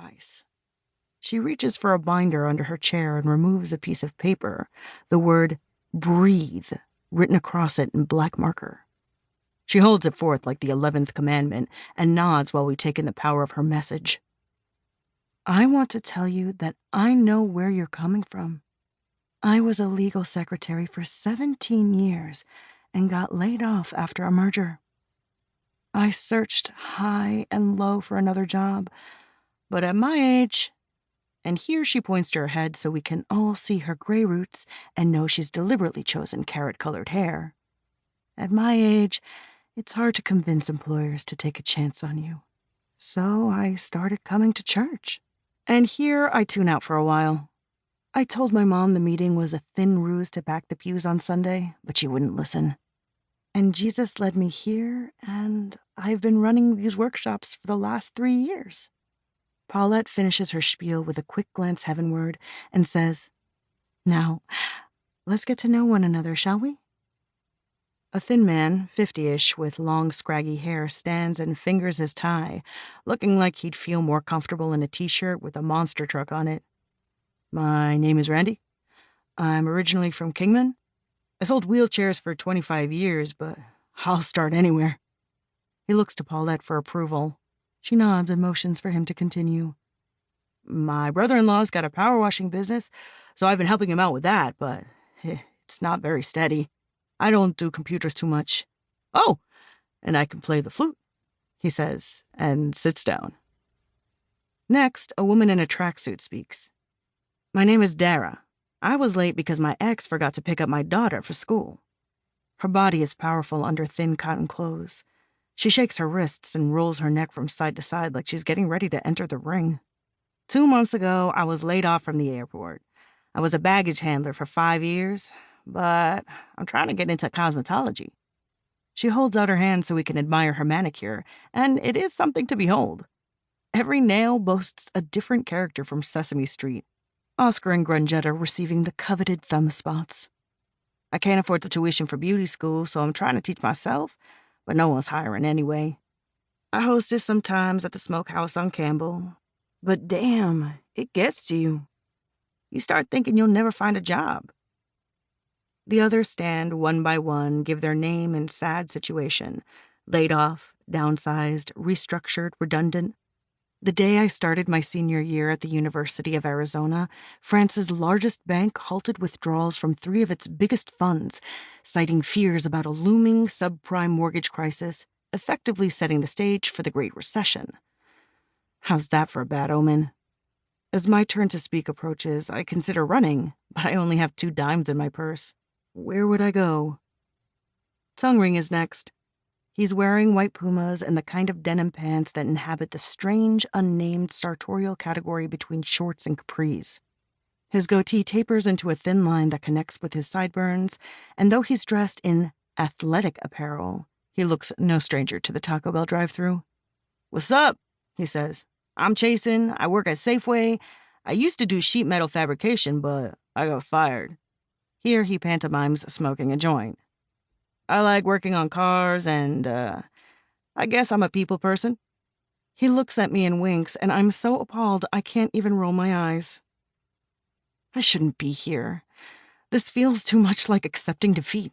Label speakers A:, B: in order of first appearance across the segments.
A: eyes. She reaches for a binder under her chair and removes a piece of paper, the word breathe written across it in black marker. She holds it forth like the 11th commandment and nods while we take in the power of her message. I want to tell you that I know where you're coming from. I was a legal secretary for 17 years and got laid off after a merger. I searched high and low for another job, but at my age, and here she points to her head so we can all see her gray roots and know she's deliberately chosen carrot-colored hair. At my age, it's hard to convince employers to take a chance on you. So I started coming to church. And here I tune out for a while. I told my mom the meeting was a thin ruse to pack the pews on Sunday, but she wouldn't listen. And Jesus led me here, and I've been running these workshops for the last 3 years. Paulette finishes her spiel with a quick glance heavenward and says, Now, let's get to know one another, shall we? A thin man, 50-ish, with long, scraggy hair, stands and fingers his tie, looking like he'd feel more comfortable in a t-shirt with a monster truck on it. My name is Randy. I'm originally from Kingman. I sold wheelchairs for 25 years, but I'll start anywhere. He looks to Paulette for approval. She nods and motions for him to continue. My brother-in-law's got a power washing business, so I've been helping him out with that, but it's not very steady. I don't do computers too much. Oh, and I can play the flute, he says, and sits down. Next, a woman in a tracksuit speaks. My name is Dara. I was late because my ex forgot to pick up my daughter for school. Her body is powerful under thin cotton clothes. She shakes her wrists and rolls her neck from side to side like she's getting ready to enter the ring. 2 months ago, I was laid off from the airport. I was a baggage handler for 5 years, but I'm trying to get into cosmetology. She holds out her hand so we can admire her manicure, and it is something to behold. Every nail boasts a different character from Sesame Street, Oscar and Grungetta receiving the coveted thumb spots. I can't afford the tuition for beauty school, so I'm trying to teach myself, but no one's hiring anyway. I hostess sometimes at the smokehouse on Campbell, but damn, it gets to you. You start thinking you'll never find a job. The others stand one by one, give their name and sad situation. Laid off, downsized, restructured, redundant. The day I started my senior year at the University of Arizona, France's largest bank halted withdrawals from 3 of its biggest funds, citing fears about a looming subprime mortgage crisis, effectively setting the stage for the Great Recession. How's that for a bad omen? As my turn to speak approaches, I consider running, but I only have 2 dimes in my purse. Where would I go? Tongue Ring is next. He's wearing white pumas and the kind of denim pants that inhabit the strange, unnamed sartorial category between shorts and capris. His goatee tapers into a thin line that connects with his sideburns, and though he's dressed in athletic apparel, he looks no stranger to the Taco Bell drive-thru. What's up? He says. I'm Chasen. I work at Safeway. I used to do sheet metal fabrication, but I got fired. Here he pantomimes smoking a joint. I like working on cars, and, I guess I'm a people person. He looks at me and winks, and I'm so appalled I can't even roll my eyes. I shouldn't be here. This feels too much like accepting defeat.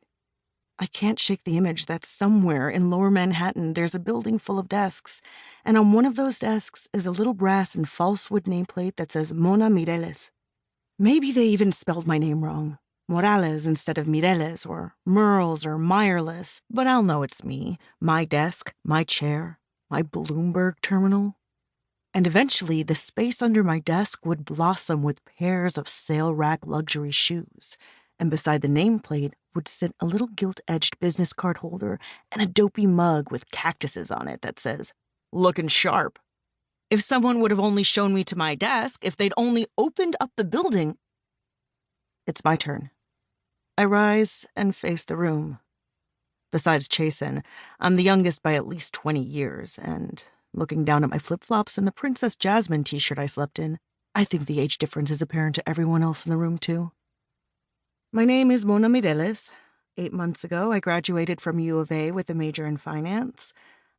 A: I can't shake the image that somewhere in lower Manhattan there's a building full of desks, and on one of those desks is a little brass and false wood nameplate that says Mona Mireles. Maybe they even spelled my name wrong. Morales instead of Mireles, or Mireles, or Mireles, but I'll know it's me, my desk, my chair, my Bloomberg terminal. And eventually the space under my desk would blossom with pairs of sale rack luxury shoes, and beside the nameplate would sit a little gilt-edged business card holder and a dopey mug with cactuses on it that says, "Lookin' sharp." If someone would have only shown me to my desk, if they'd only opened up the building... It's my turn. I rise and face the room. Besides Chasen, I'm the youngest by at least 20 years, and looking down at my flip-flops and the Princess Jasmine t-shirt I slept in, I think the age difference is apparent to everyone else in the room, too. My name is Mona Mireles. 8 months ago, I graduated from U of A with a major in finance.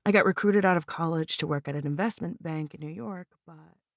A: I got recruited out of college to work at an investment bank in New York, but...